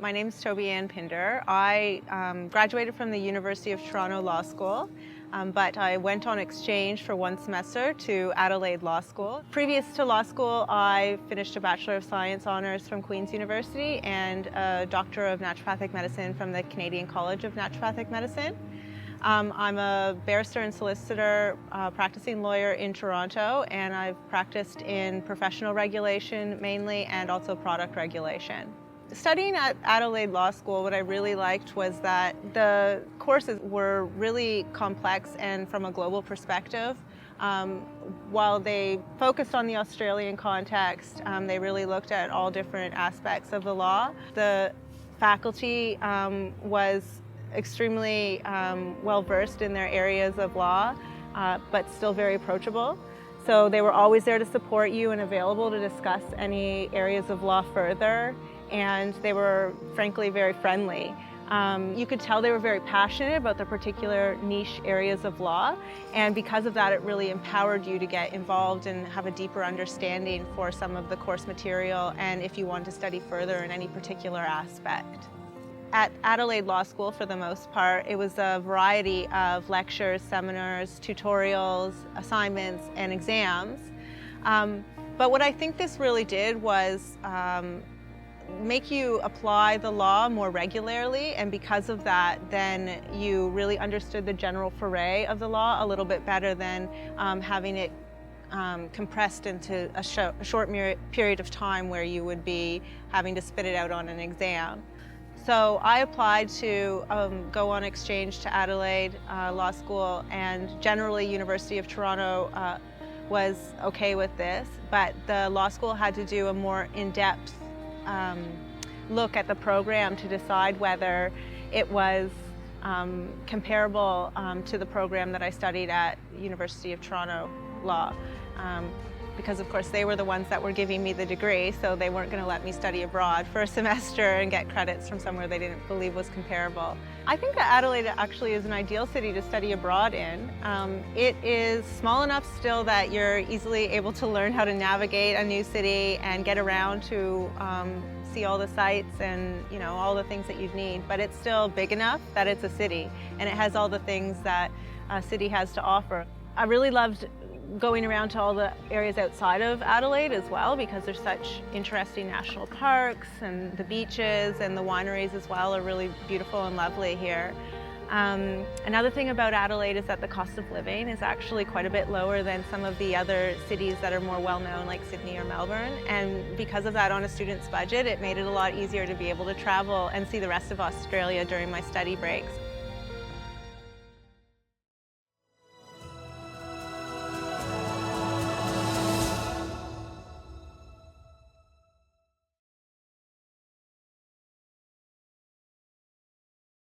My name's Toby Ann Pinder. I graduated from the University of Toronto Law School, but I went on exchange for 1 semester to Adelaide Law School. Previous to law school, I finished a Bachelor of Science honours from Queen's University and a Doctor of Naturopathic Medicine from the Canadian College of Naturopathic Medicine. I'm a barrister and solicitor, practicing lawyer in Toronto, and I've practiced in professional regulation mainly and also product regulation. Studying at Adelaide Law School, what I really liked was that the courses were really complex and from a global perspective. While they focused on the Australian context, they really looked at all different aspects of the law. The faculty was extremely well-versed in their areas of law, but still very approachable. So they were always there to support you and available to discuss any areas of law further, and they were frankly very friendly. You could tell they were very passionate about the particular niche areas of law, and because of that it really empowered you to get involved and have a deeper understanding for some of the course material and if you wanted to study further in any particular aspect. At Adelaide Law School, for the most part, it was a variety of lectures, seminars, tutorials, assignments, and exams. But what I think this really did was make you apply the law more regularly, and because of that, then you really understood the general foray of the law a little bit better than having it compressed into a short period of time where you would be having to spit it out on an exam. So I applied to go on exchange to Adelaide Law School, and generally University of Toronto was okay with this, but the law school had to do a more in-depth look at the program to decide whether it was comparable to the program that I studied at University of Toronto Law. Because of course they were the ones that were giving me the degree, so they weren't going to let me study abroad for a semester and get credits from somewhere they didn't believe was comparable. I think that Adelaide actually is an ideal city to study abroad in. It is small enough still that you're easily able to learn how to navigate a new city and get around to see all the sights and all the things that you'd need, but it's still big enough that it's a city and it has all the things that a city has to offer. I really loved going around to all the areas outside of Adelaide as well, because there's such interesting national parks, and the beaches and the wineries as well are really beautiful and lovely here. Another thing about Adelaide is that the cost of living is actually quite a bit lower than some of the other cities that are more well-known, like Sydney or Melbourne, and because of that, on a student's budget, it made it a lot easier to be able to travel and see the rest of Australia during my study breaks.